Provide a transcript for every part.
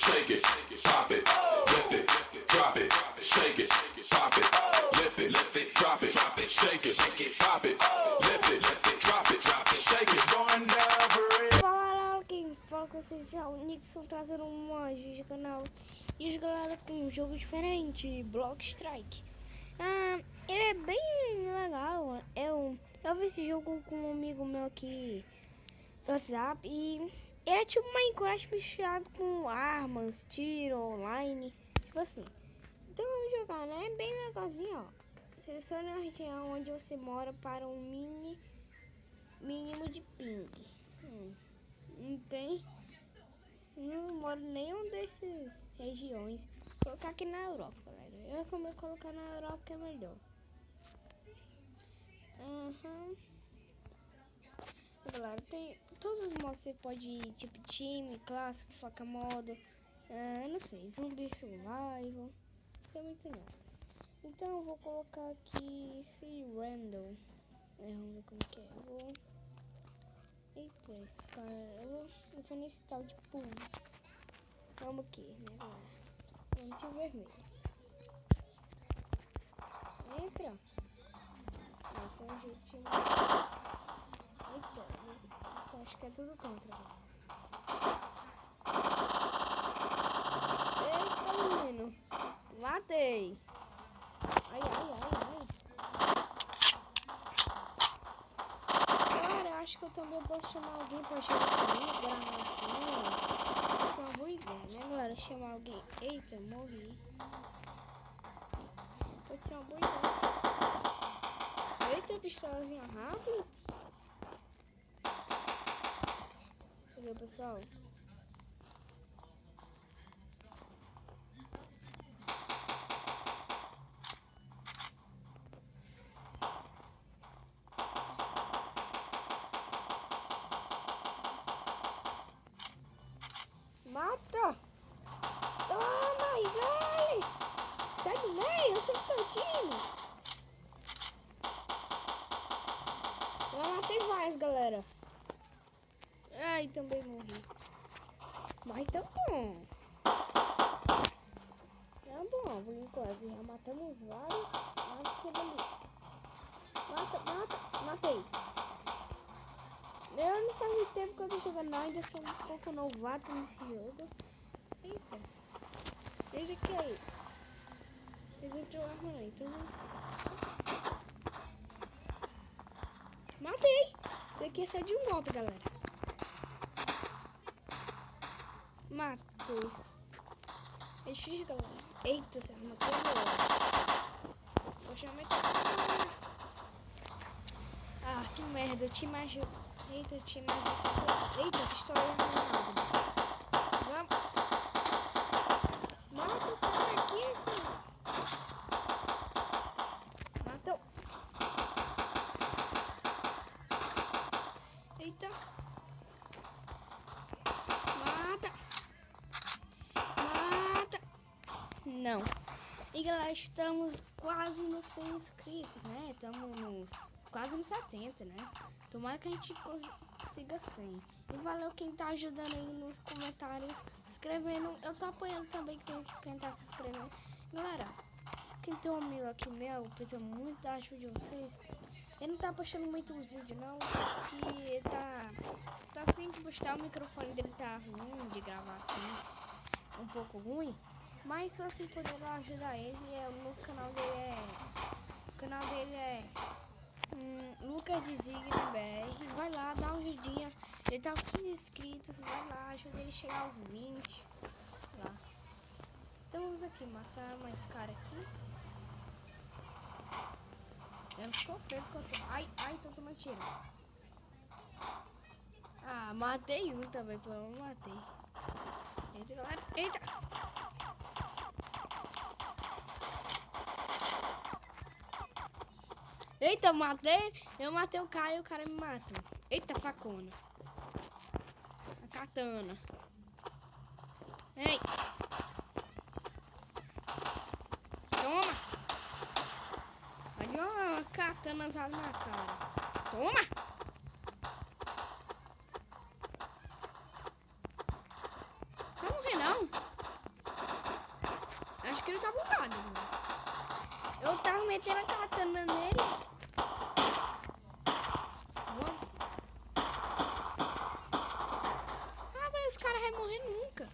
shake it, pop it, lift it, drop it, shake it, pop it, lift it, drop it, shake it, pop it, lift it, drop it, shake it, going down for real. Fala, quem fala com vocês é o Nixon trazendo mais vídeo do canal. E hoje, galera, com um jogo diferente, Block Strike. Ele é bem legal. Eu vi esse jogo com um amigo meu aqui no WhatsApp e ele é tipo Minecraft misturado com armas, tiro, online, tipo assim. Então vamos jogar, né? É bem legalzinho, ó. Selecione a região onde você mora para um mínimo de ping. Não tem. Não moro em nenhum desses regiões. Vou colocar aqui na Europa, galera. Eu recomendo colocar na Europa que é melhor. Galera, tem todos os modos. Você pode ir tipo time, clássico, faca modo, não sei, zumbi survival. Isso é muito legal. Então eu vou colocar aqui esse random. Vamos ver como que é. Eita, esse cara. Eu vou nesse tal de pulo. Vamos aqui, né, galera? Vamos de vermelho. Entra. Não, foi um jeito de... Eita, eu acho que é tudo contra. Eita, menino. Matei. Ai. Cara, eu acho que eu também posso chamar alguém pra jogar comigo, gravar assim. Isso é uma boa ideia, né, galera? Chamar alguém. Eita, morri. Pode ser uma boa ideia. Eita, pistolazinha rápida. Entendeu, pessoal? Mata! Toma aí, vai! Sai do meio, eu sempre tô tiro. Eu matei vários, galera. Ai, também morri. Mas tá bom. Tá bom, por enquanto. Já matamos vários. Mata aquele ali. Matei. Eu não faz tempo que eu tô jogando, ainda sou um pouco novato nesse jogo. Eita. Esse que é isso? Esse outro arma não, então... Matei! Isso aqui é só de um golpe, galera. Matou. É difícil, galera. Eita, essa arma pegou. Vou chamar aqui. Que merda, eu te imagino. Eita, Eita, pistola rápida. Vamos. Mata o cara aqui, esses. Matou. Eita. Mata. Não. E galera, estamos quase nos 100 inscritos, né? Estamos quase nos 70, né? Tomara que a gente consiga 100. E valeu quem tá ajudando aí nos comentários, se inscrevendo. Eu tô apoiando também quem tá se inscrevendo. Galera, quem tem um amigo aqui meu, precisa muito da ajuda de vocês. Ele não tá postando muitos vídeos não, porque ele tá sem postar, o microfone dele tá ruim de gravar assim, um pouco ruim. Mas se você puder ajudar ele, o canal dele é Lucas Designa BR. Vai lá, dá uma ajudinha. Ele tá com 15 inscritos, vai lá, ajuda ele a chegar aos 20. Lá. Então vamos aqui, matar mais cara aqui. Eu não ficou preso que eu tô. Ai, tô tomando tiro. Matei um também, pelo menos matei. Eita, galera, eita! Eita, eu matei o cara e o cara me matou. Eita, facona. A katana. Ei. Toma. Olha uma katana usada na cara. Toma. Não morrer não. os caras vão morrer nunca.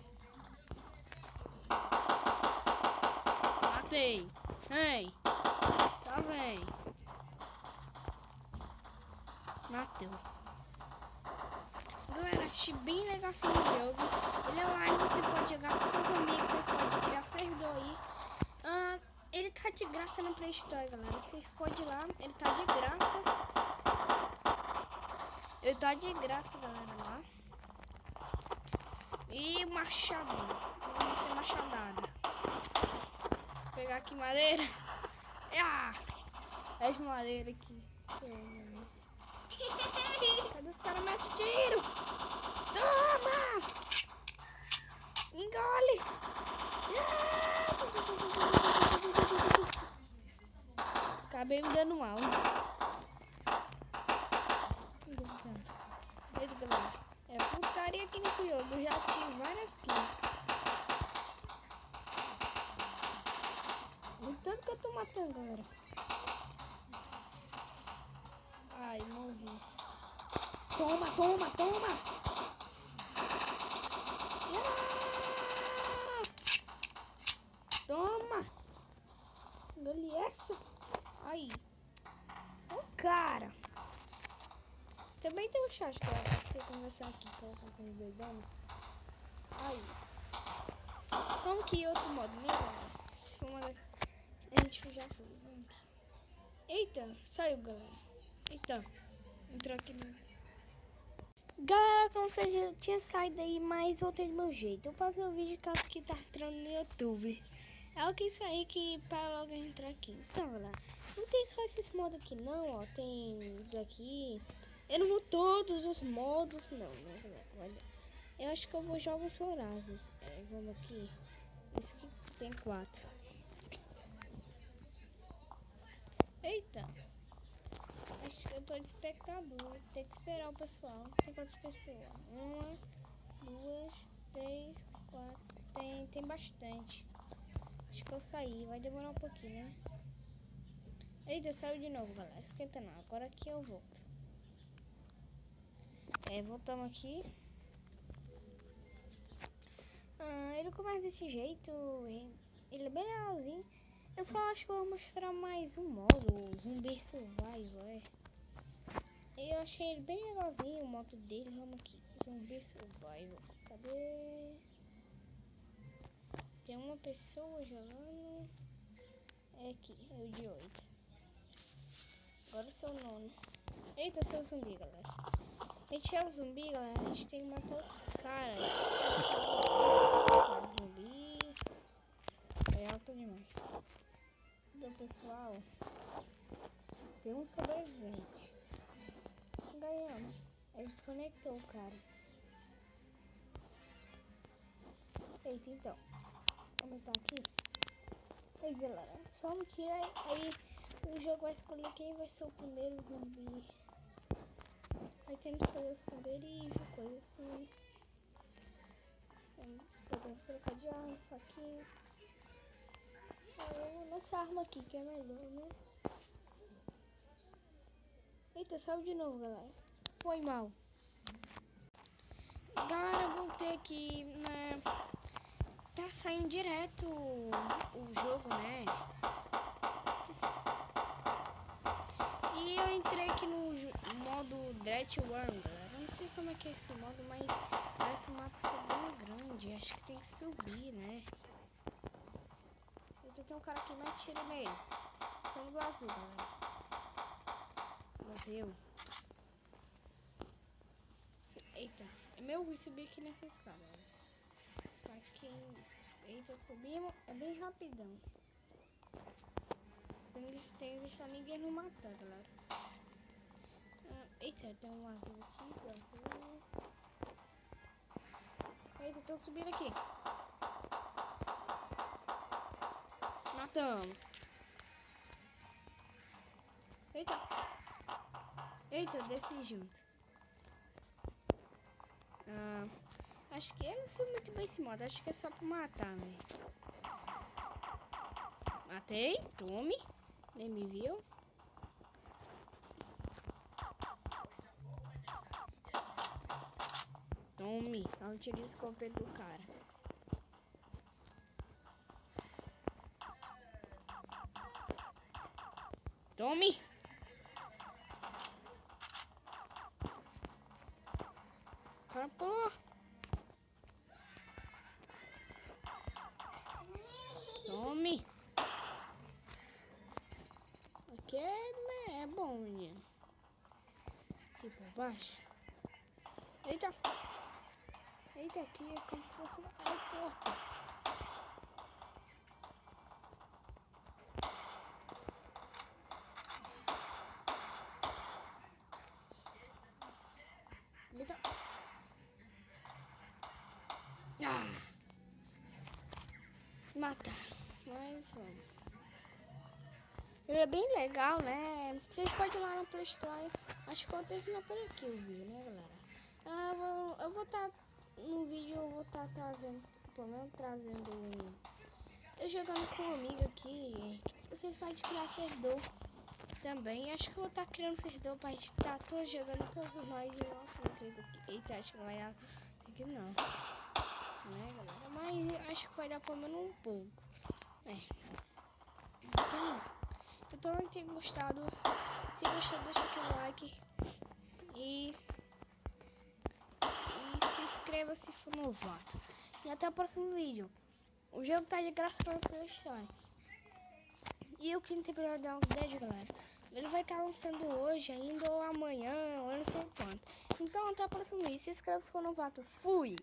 Matei. Ei. Só vem. Mateu. Galera, achei bem legal esse jogo. Ele é online, você pode jogar com seus amigos, você pode criar servidor aí. Ele tá de graça no Play Store, galera. Você pode ir lá, ele tá de graça. Ele tá de graça, galera, lá. E machado. Vamos ter machadada. Vou pegar aqui madeira. As madeiras aqui. Cadê os caras metem tiro? Toma! Engole! Acabei me dando mal. Eita, galera. É putaria aqui nesse jogo. Eu já tive várias kills. O tanto que eu tô matando, galera. Ai, morri. Toma, toma, toma! Toma! Engoli essa. Aí. Ô, cara. Também tem um chat, galera, pra você conversar aqui. Colocar com os doidão. Aí. Vamos que outro modo, né, galera? Se for uma... A gente já foi. Vamos aqui. Eita, saiu, galera. Eita. Entrou aqui dentro. Galera, como vocês viram, eu tinha saído aí, mas voltei do meu jeito. Eu passei o vídeo caso que tá entrando no YouTube. É o que isso aí que para logo entrar aqui. Então, galera, não tem só esses modos aqui não, ó. Tem daqui. Eu não vou todos os modos, não, né, galera? Olha. Eu acho que eu vou jogos vorazes. Vamos aqui. Esse aqui tem 4. Eita. Acho que eu tô de espectador. Tem que esperar o pessoal. Tem quantas pessoas? 1, 2, 3, 4. Tem bastante. Acho que eu saí. Vai demorar um pouquinho, né? Eita, saiu de novo, galera. Esquenta não. Agora aqui eu volto. Voltamos aqui. Ele começa desse jeito. Ele é bem legalzinho. Eu só acho que eu vou mostrar mais um modo, Zumbi Survival, Eu achei ele bem legalzinho, o modo dele. Vamos aqui, Zumbi Survival. Cadê? Tem uma pessoa jogando. É aqui, é o de 8. Agora eu sou o 9. Eita, sou o zumbi, galera. A gente é o zumbi, galera. A gente tem que matar os caras. Zumbi. É alto demais. Do pessoal, tem um sobrevivente. Ganhamos. Ele desconectou o cara. Eita, então. Vamos entrar aqui. Aí, galera, só me tira aí. O jogo vai escolher quem vai ser o primeiro zumbi. Aí temos que escolher o esconderijo, coisa assim. Podemos trocar de arma, faquinha. Nessa arma aqui que é melhor, né? Eita, saiu de novo, galera. Foi mal. Galera, voltei aqui, né? Tá saindo direto o jogo, né? E eu entrei aqui no modo Dread Worm, galera. Eu não sei como é que é esse modo, mas parece um mapa ser bem grande. Acho que tem que subir, né? Tem um cara que mete tiro nele. Sangue do azul, galera. Morreu. Eita. É meu ruim subir aqui nessa escada, galera. Pra quem... Eita, subimos. É bem rapidão. Tem que deixar ninguém não matar, galera. Eita, tem um azul aqui. Azul. Eita, estão subindo aqui. Matamos. Eita. Eita, desci junto. Acho que eu não sei muito bem esse modo. Acho que é só pra matar, velho. Matei. Tome. Nem me viu. Tome. Não tire o escopeta do cara. Tome. Pô. Tome. Aqui é bom, menino. Aqui por baixo. Eita. Eita, aqui é como se fosse um aeroporto. Eita. Matar. Mas vamos. Ele é bem legal, né? Vocês podem ir lá no Play Store. Acho que eu vou terminar por aqui o vídeo, né, galera? Eu vou estar no vídeo, eu vou estar trazendo, pelo menos trazendo eu jogando com um amigo aqui. Vocês podem criar servidor também. Acho que eu vou estar criando servidor pra gente estar todos jogando todos nós. Nossa, não acredito que... Eita, acho que não vai dar aqui não. Né, galera? Mas acho que vai dar pelo menos um pouco. Então, eu também tenho gostado. Se gostou, deixa aquele like. E se inscreva se for novato. E até o próximo vídeo. O jogo tá de graça pra vocês. E o quinto episódio é um 10, galera. Ele vai estar lançando hoje ainda, ou amanhã, ou não sei quanto. Então até o próximo vídeo. Se inscreva se for novato. Fui!